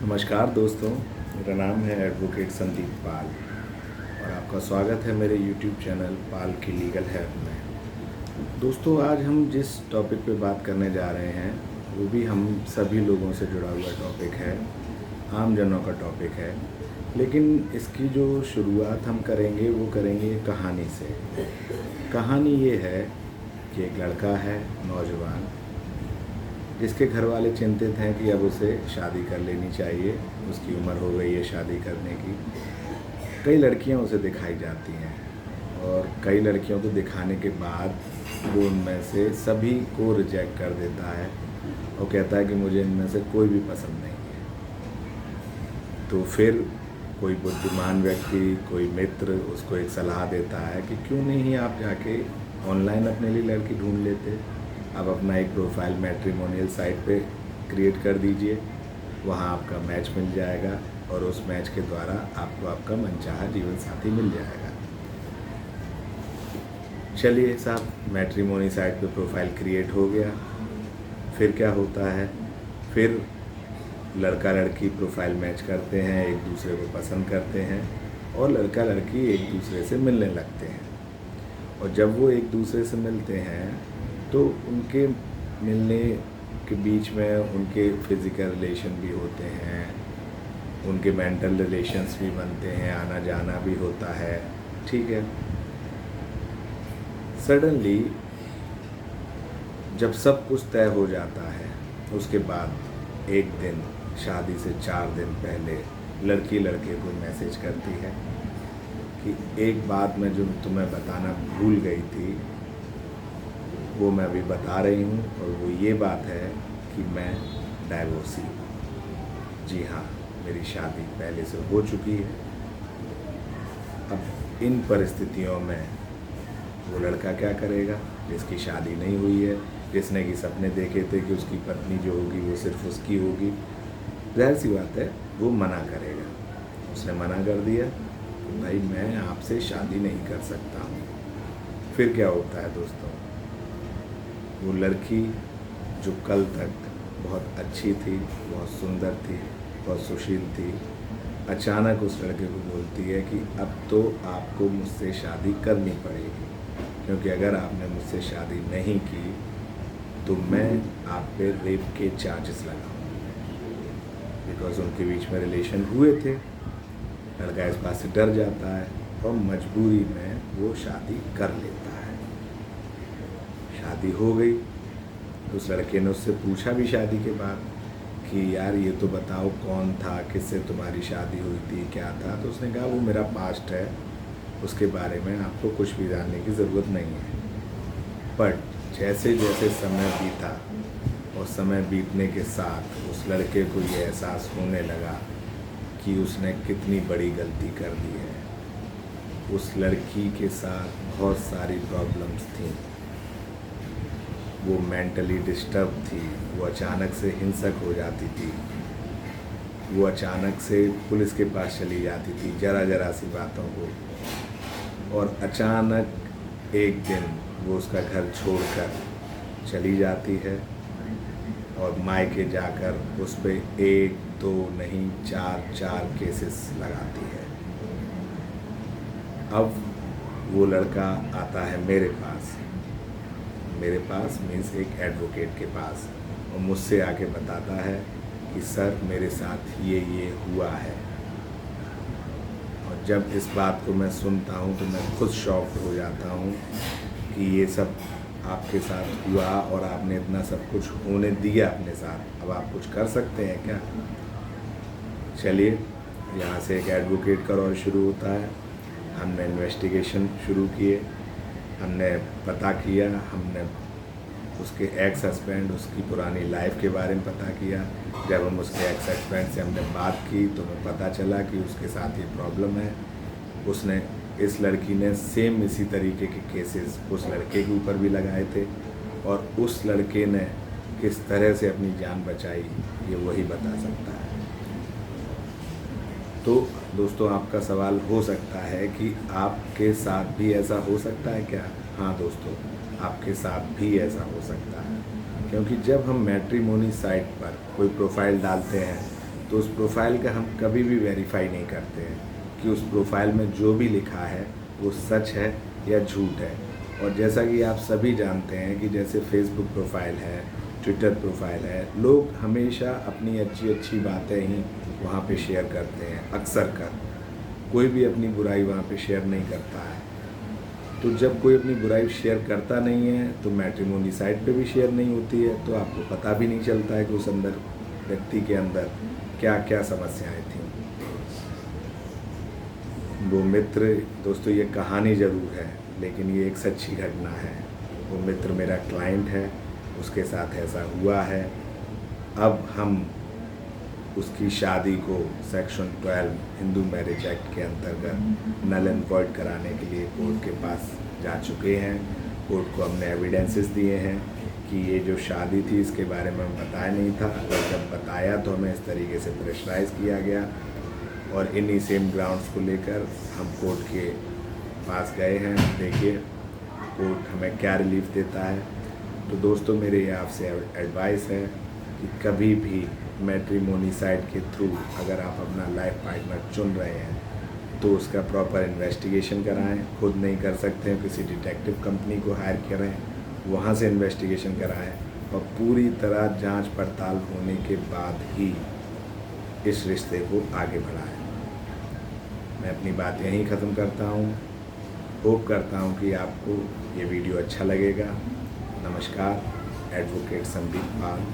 नमस्कार दोस्तों, मेरा नाम है एडवोकेट संदीप पाल और आपका स्वागत है मेरे YouTube चैनल पाल की लीगल हेल्प में। दोस्तों, आज हम जिस टॉपिक पे बात करने जा रहे हैं वो भी हम सभी लोगों से जुड़ा हुआ टॉपिक है, आम जनों का टॉपिक है। लेकिन इसकी जो शुरुआत हम करेंगे वो करेंगे कहानी से। कहानी ये है कि एक लड़का है, नौजवान, जिसके घर वाले चिंतित हैं कि अब उसे शादी कर लेनी चाहिए, उसकी उम्र हो गई है शादी करने की। कई लड़कियां उसे दिखाई जाती हैं और कई लड़कियों को दिखाने के बाद वो उनमें से सभी को रिजेक्ट कर देता है और कहता है कि मुझे इनमें से कोई भी पसंद नहीं है। तो फिर कोई बुद्धिमान व्यक्ति, कोई मित्र उसको एक सलाह देता है कि क्यों नहीं आप जाके ऑनलाइन अपने लिए लड़की ढूंढ लेते। आप अपना एक प्रोफाइल मैट्रिमोनियल साइट पे क्रिएट कर दीजिए, वहाँ आपका मैच मिल जाएगा और उस मैच के द्वारा आपको आपका मनचाहा जीवन साथी मिल जाएगा। चलिए साहब, मैट्रिमोनी साइट पे प्रोफाइल क्रिएट हो गया। फिर क्या होता है, फिर लड़का लड़की प्रोफाइल मैच करते हैं, एक दूसरे को पसंद करते हैं और लड़का लड़की एक दूसरे से मिलने लगते हैं। और जब वो एक दूसरे से मिलते हैं तो उनके मिलने के बीच में उनके फिज़िकल रिलेशन भी होते हैं, उनके मेंटल रिलेशंस भी बनते हैं, आना जाना भी होता है, ठीक है। सडनली जब सब कुछ तय हो जाता है, उसके बाद एक दिन, शादी से 4 दिन पहले लड़की लड़के को मैसेज करती है कि एक बात मैं जो तुम्हें बताना भूल गई थी वो मैं अभी बता रही हूँ, और वो ये बात है कि मैं डाइवोर्सी हूँ। जी हाँ, मेरी शादी पहले से हो चुकी है। अब इन परिस्थितियों में वो लड़का क्या करेगा जिसकी शादी नहीं हुई है, जिसने कि सपने देखे थे कि उसकी पत्नी जो होगी वो सिर्फ उसकी होगी। जाहिर सी बात है वो मना करेगा। उसने मना कर दिया कि भाई मैं आपसे शादी नहीं कर सकता हूँ। फिर क्या होता है दोस्तों, वो लड़की जो कल तक बहुत अच्छी थी, बहुत सुंदर थी, बहुत सुशील थी, अचानक उस लड़के को बोलती है कि अब तो आपको मुझसे शादी करनी पड़ेगी, क्योंकि अगर आपने मुझसे शादी नहीं की तो मैं आप पे रेप के चार्जेस लगाऊंगी। बिकॉज उनके बीच में रिलेशन हुए थे। लड़का इस बात से डर जाता है और मजबूरी में वो शादी कर लेता है। शादी हो गई। उस लड़के ने उससे पूछा भी शादी के बाद कि यार ये तो बताओ कौन था, किससे तुम्हारी शादी हुई थी, क्या था। तो उसने कहा वो मेरा पास्ट है, उसके बारे में आपको कुछ भी जानने की ज़रूरत नहीं है। बट जैसे जैसे समय बीता और समय बीतने के साथ उस लड़के को ये एहसास होने लगा कि उसने कितनी बड़ी गलती कर दी है। उस लड़की के साथ बहुत सारी प्रॉब्लम्स थी। वो मेंटली डिस्टर्ब थी, वो अचानक से हिंसक हो जाती थी, वो अचानक से पुलिस के पास चली जाती थी ज़रा ज़रा सी बातों को, और अचानक एक दिन वो उसका घर छोड़कर चली जाती है और मायके जाकर उस पर 1, 2 नहीं 4 केसेस लगाती है। अब वो लड़का आता है मेरे पास मीन्स एक एडवोकेट के पास, और मुझसे आके बताता है कि सर मेरे साथ ये हुआ है। और जब इस बात को मैं सुनता हूँ तो मैं खुद शॉक्ड हो जाता हूँ कि ये सब आपके साथ हुआ और आपने इतना सब कुछ होने दिया अपने साथ, अब आप कुछ कर सकते हैं क्या। चलिए, यहाँ से एक एडवोकेट का रोल शुरू होता है। हमने इन्वेस्टिगेशन शुरू किए, हमने पता किया, हमने उसके एक्स हस्बैंड, उसकी पुरानी लाइफ के बारे में पता किया। जब हम उसके एक्स हस्बैंड से हमने बात की तो हमें पता चला कि उसके साथ ये प्रॉब्लम है। उसने, इस लड़की ने सेम इसी तरीके के केसेस उस लड़के के ऊपर भी लगाए थे, और उस लड़के ने किस तरह से अपनी जान बचाई ये वही बता सकता है। तो दोस्तों, आपका सवाल हो सकता है कि आपके साथ भी ऐसा हो सकता है क्या। हाँ दोस्तों, आपके साथ भी ऐसा हो सकता है, क्योंकि जब हम मैट्रिमोनी साइट पर कोई प्रोफाइल डालते हैं तो उस प्रोफाइल का हम कभी भी वेरीफाई नहीं करते हैं कि उस प्रोफाइल में जो भी लिखा है वो सच है या झूठ है। और जैसा कि आप सभी जानते हैं कि जैसे फेसबुक प्रोफाइल है, ट्विटर प्रोफाइल है, लोग हमेशा अपनी अच्छी अच्छी बातें ही वहाँ पे शेयर करते हैं। अक्सर कर कोई भी अपनी बुराई वहाँ पे शेयर नहीं करता है। तो जब कोई अपनी बुराई शेयर करता नहीं है तो मैट्रिमोनी साइट पे भी शेयर नहीं होती है, तो आपको पता भी नहीं चलता है कि उस अंदर व्यक्ति के अंदर क्या क्या समस्याएं थी। वो मित्र, दोस्तों ये कहानी ज़रूर है लेकिन ये एक सच्ची घटना है। वो मित्र मेरा क्लाइंट है, उसके साथ ऐसा हुआ है। अब हम उसकी शादी को सेक्शन 12 हिंदू मैरिज एक्ट के अंतर्गत नल एंड वॉइड कराने के लिए कोर्ट के पास जा चुके हैं। कोर्ट को हमने एविडेंसेस दिए हैं कि ये जो शादी थी इसके बारे में हमें बताया नहीं था, और जब बताया तो हमें इस तरीके से प्रेशराइज किया गया। और इन्हीं सेम ग्राउंड्स को लेकर हम कोर्ट के पास गए हैं। देखिए कोर्ट हमें क्या रिलीफ देता है। तो दोस्तों मेरे आपसे एडवाइस है कि कभी भी मैट्रिमोनी साइट के थ्रू अगर आप अपना लाइफ पार्टनर चुन रहे हैं तो उसका प्रॉपर इन्वेस्टिगेशन कराएं। खुद नहीं कर सकते हैं, किसी डिटेक्टिव कंपनी को हायर करें, वहाँ से इन्वेस्टिगेशन कराएं और पूरी तरह जांच पड़ताल होने के बाद ही इस रिश्ते को आगे बढ़ाएं। मैं अपनी बात यहीं ख़त्म करता हूँ। होप करता हूँ कि आपको ये वीडियो अच्छा लगेगा। नमस्कार, एडवोकेट संदीप पाल।